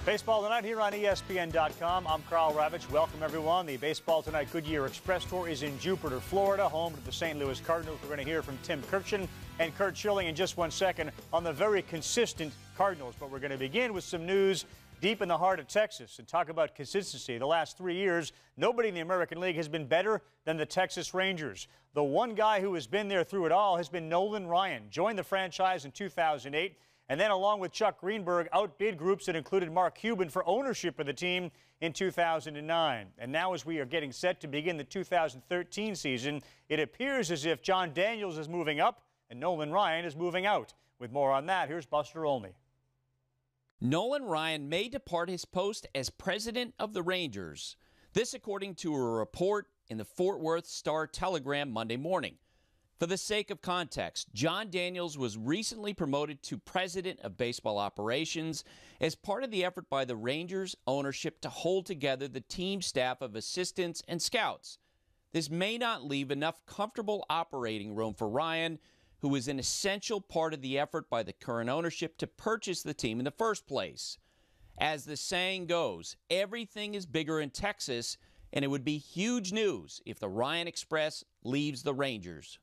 Baseball Tonight here on ESPN.com. I'm Carl Ravitch. Welcome, everyone. The Baseball Tonight Goodyear Express Tour is in Jupiter, Florida, home to the St. Louis Cardinals. We're going to hear from Tim Kurkjian and Curt Schilling in just 1 second on the very consistent Cardinals. But we're going to begin with some news deep in the heart of Texas and talk about consistency. The last 3 years, nobody in the American League has been better than the Texas Rangers. The one guy who has been there through it all has been Nolan Ryan. Joined the franchise in 2008. And then, along with Chuck Greenberg, outbid groups that included Mark Cuban for ownership of the team in 2009. And now, as we are getting set to begin the 2013 season, it appears as if John Daniels is moving up and Nolan Ryan is moving out. With more on that, here's Buster Olney. Nolan Ryan may depart his post as president of the Rangers. This according to a report in the Fort Worth Star-Telegram Monday morning. For the sake of context, John Daniels was recently promoted to president of baseball operations as part of the effort by the Rangers ownership to hold together the team staff of assistants and scouts. This may not leave enough comfortable operating room for Ryan, who is an essential part of the effort by the current ownership to purchase the team in the first place. As the saying goes, everything is bigger in Texas, and it would be huge news if the Ryan Express leaves the Rangers.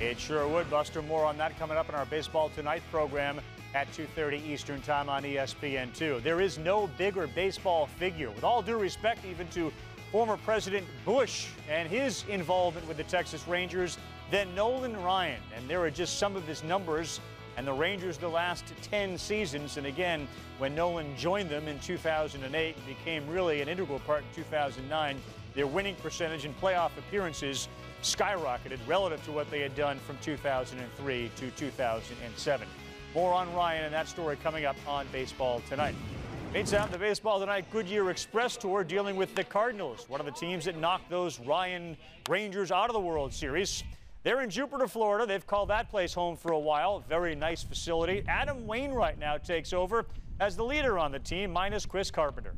It sure would, Buster. More on that coming up in our Baseball Tonight program at 2:30 Eastern Time on ESPN2. There is no bigger baseball figure, with all due respect even to former President Bush and his involvement with the Texas Rangers, than Nolan Ryan. And there are just some of his numbers and the Rangers the last 10 seasons. And again, when Nolan joined them in 2008 and became really an integral part in 2009, their winning percentage and playoff appearances skyrocketed relative to what they had done from 2003 to 2007. More on Ryan and that story coming up on Baseball Tonight. Meantime, the Baseball Tonight Goodyear Express Tour dealing with the Cardinals, one of the teams that knocked those Ryan Rangers out of the World Series. They're in Jupiter, Florida. They've called that place home for a while. Very nice facility. Adam Wainwright now takes over as the leader on the team, minus Chris Carpenter.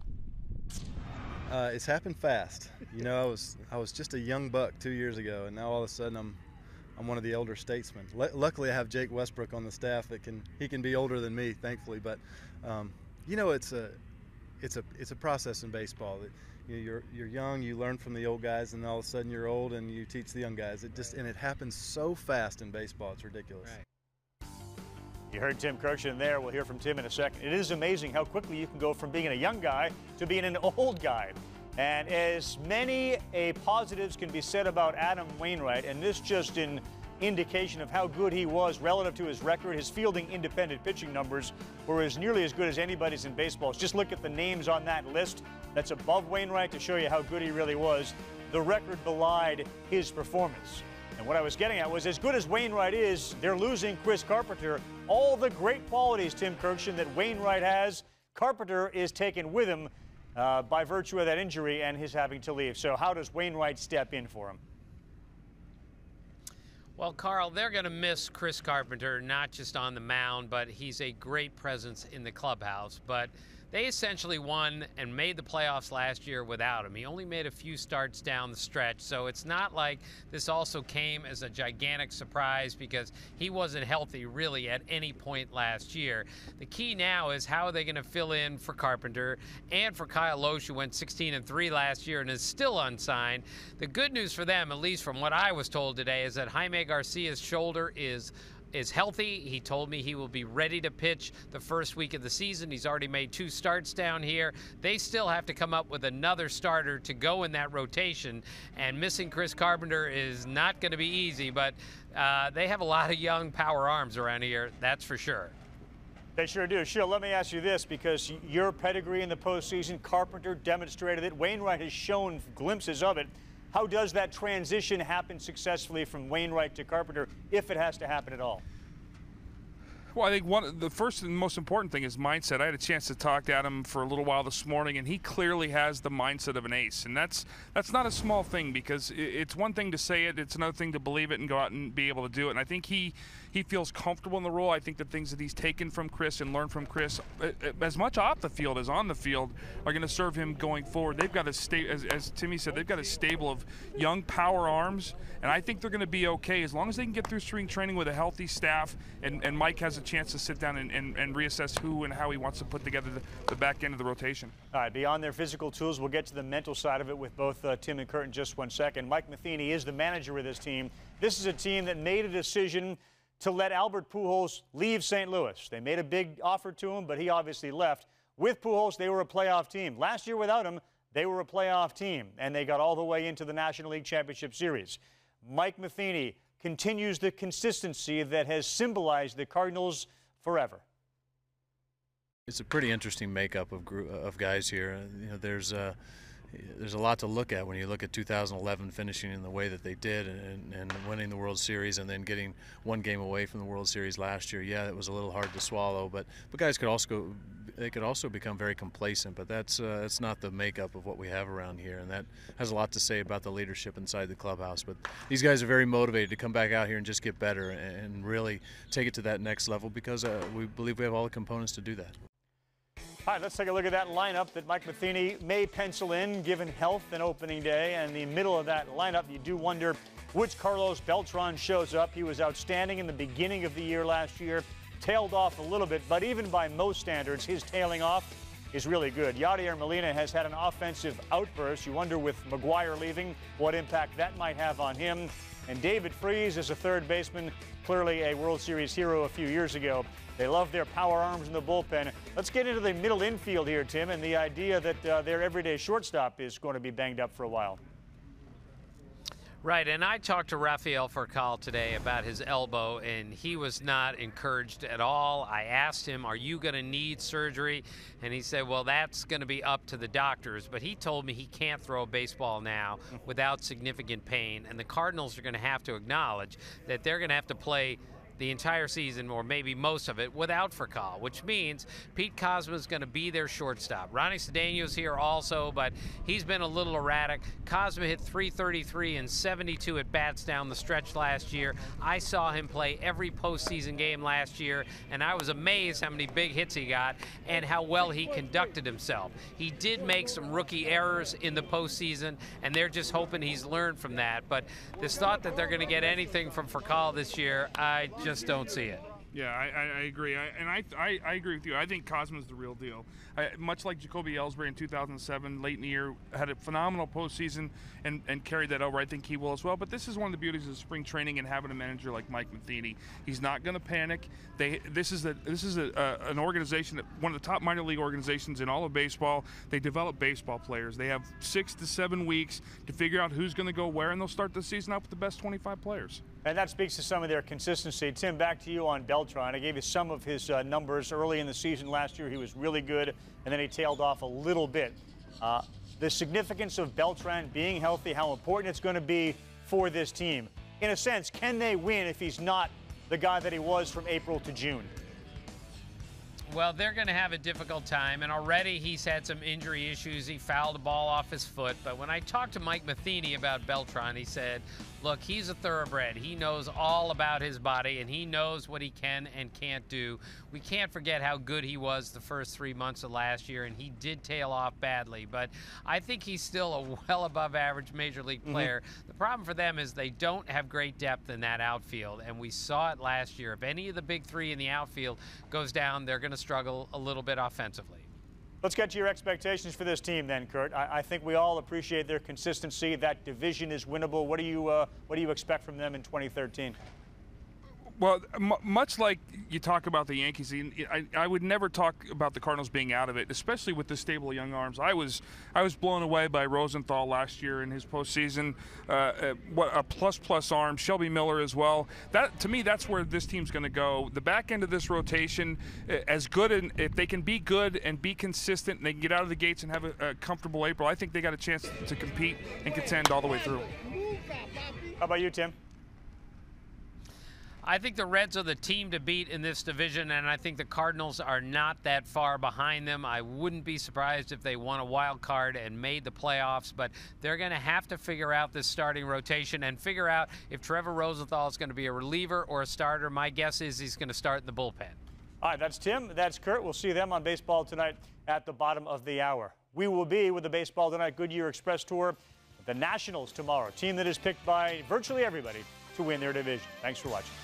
It's happened fast. You know, I was just a young buck 2 years ago, and now all of a sudden I'm one of the older statesmen. Luckily, I have Jake Westbrook on the staff that he can be older than me, thankfully. But you know, it's a process in baseball. You're young, you learn from the old guys, and all of a sudden you're old and you teach the young guys. It happens so fast in baseball. It's ridiculous. Right. You heard Tim Kurkjian there. We'll hear from Tim in a second. It is amazing how quickly you can go from being a young guy to being an old guy. And as many positives can be said about Adam Wainwright, and this just in indication of how good he was relative to his record, his fielding independent pitching numbers were nearly as good as anybody's in baseball. Just look at the names on that list that's above Wainwright to show you how good he really was. The record belied his performance. And what I was getting at was, as good as Wainwright is, they're losing Chris Carpenter. All the great qualities, Tim Kurkjian, that Wainwright has, Carpenter is taken with him by virtue of that injury and his having to leave. So how does Wainwright step in for him? Well, Carl, they're going to miss Chris Carpenter, not just on the mound, but he's a great presence in the clubhouse. But they essentially won and made the playoffs last year without him. He only made a few starts down the stretch, so it's not like this also came as a gigantic surprise because he wasn't healthy really at any point last year. The key now is how are they going to fill in for Carpenter and for Kyle Lohse, who went 16-3 last year and is still unsigned. The good news for them, at least from what I was told today, is that Jaime Garcia's shoulder is healthy. He told me he will be ready to pitch the first week of the season. He's already made 2 starts down here. They still have to come up with another starter to go in that rotation, and missing Chris Carpenter is not going to be easy, but they have a lot of young power arms around here, that's for sure. They sure do. Shill, let me ask you this, because your pedigree in the postseason, Carpenter demonstrated it. Wainwright has shown glimpses of it. How does that transition happen successfully from Wainwright to Carpenter, if it has to happen at all? Well, I think the first and most important thing is mindset. I had a chance to talk to Adam for a little while this morning, and he clearly has the mindset of an ace. And that's not a small thing, because it's one thing to say it, it's another thing to believe it and go out and be able to do it. And I think he feels comfortable in the role. I think the things that he's taken from Chris and learned from Chris, as much off the field as on the field, are going to serve him going forward. They've got as Timmy said, they've got a stable of young power arms, and I think they're going to be okay as long as they can get through spring training with a healthy staff, and Mike has a chance to sit down and reassess who and how he wants to put together the back end of the rotation. All right, beyond their physical tools, we'll get to the mental side of it with both Tim and Kurt in just 1 second. Mike Matheny is the manager of this team. This is a team that made a decision to let Albert Pujols leave St. Louis. They made a big offer to him, but he obviously left. With Pujols, they were a playoff team. Last year without him, they were a playoff team, and they got all the way into the National League Championship Series. Mike Matheny continues the consistency that has symbolized the Cardinals forever. It's a pretty interesting makeup of guys here. You know, there's a lot to look at when you look at 2011 finishing in the way that they did and winning the World Series and then getting 1 game away from the World Series last year. Yeah, it was a little hard to swallow, but guys could also become very complacent. But that's not the makeup of what we have around here, and that has a lot to say about the leadership inside the clubhouse. But these guys are very motivated to come back out here and just get better and really take it to that next level because we believe we have all the components to do that. All right, let's take a look at that lineup that Mike Matheny may pencil in given health and opening day. And in the middle of that lineup, you do wonder which Carlos Beltran shows up. He was outstanding in the beginning of the year last year, tailed off a little bit, but even by most standards, his tailing off is really good. Yadier Molina has had an offensive outburst. You wonder with McGuire leaving what impact that might have on him. And David Freese is a third baseman, clearly a World Series hero a few years ago. They love their power arms in the bullpen. Let's get into the middle infield here, Tim, and the idea that their everyday shortstop is going to be banged up for a while. Right, and I talked to Rafael Furcal today about his elbow, and he was not encouraged at all. I asked him, are you going to need surgery? And he said, well, that's going to be up to the doctors. But he told me he can't throw a baseball now without significant pain, and the Cardinals are going to have to acknowledge that they're going to have to play the entire season, or maybe most of it, without Furcal, which means Pete Kozma is going to be their shortstop. Ronnie Cedeno's here also, but he's been a little erratic. Kozma hit .333 and 72 at bats down the stretch last year. I saw him play every postseason game last year, and I was amazed how many big hits he got and how well he conducted himself. He did make some rookie errors in the postseason, and they're just hoping he's learned from that. But this thought that they're going to get anything from Furcal this year, I just don't see it. Yeah, I agree. I agree with you. I think Kozma's the real deal. Much like Jacoby Ellsbury in 2007, late in the year, had a phenomenal postseason and carried that over. I think he will as well. But this is one of the beauties of spring training and having a manager like Mike Matheny. He's not going to panic. This is an organization, that one of the top minor league organizations in all of baseball. They develop baseball players. They have 6 to 7 weeks to figure out who's going to go where, and they'll start the season out with the best 25 players. And that speaks to some of their consistency. Tim, back to you on Beltran. I gave you some of his numbers early in the season last year. He was really good, and then he tailed off a little bit. The significance of Beltran being healthy, how important it's going to be for this team. In a sense, can they win if he's not the guy that he was from April to June? Well, they're going to have a difficult time, and already he's had some injury issues. He fouled a ball off his foot. But when I talked to Mike Matheny about Beltran, he said, look, he's a thoroughbred. He knows all about his body, and he knows what he can and can't do. We can't forget how good he was the first 3 months of last year, and he did tail off badly. But I think he's still a well above average major league player. The problem for them is they don't have great depth in that outfield, and we saw it last year. If any of the big three in the outfield goes down, they're going to struggle a little bit offensively. Let's get to your expectations for this team then, Kurt. I think we all appreciate their consistency. That division is winnable. What do you expect from them in 2013? Well, much like you talk about the Yankees, I would never talk about the Cardinals being out of it, especially with the stable of young arms. I was blown away by Rosenthal last year in his postseason. What a plus arm. Shelby Miller as well. That, to me, that's where this team's going to go. The back end of this rotation, as good, and if they can be good and be consistent, and they can get out of the gates and have a comfortable April, I think they got a chance to compete and contend all the way through. How about you, Tim? I think the Reds are the team to beat in this division, and I think the Cardinals are not that far behind them. I wouldn't be surprised if they won a wild card and made the playoffs, but they're going to have to figure out this starting rotation and figure out if Trevor Rosenthal is going to be a reliever or a starter. My guess is he's going to start in the bullpen. All right, that's Tim. That's Kurt. We'll see them on Baseball Tonight at the bottom of the hour. We will be with the Baseball Tonight Goodyear Express Tour, the Nationals tomorrow, a team that is picked by virtually everybody to win their division. Thanks for watching.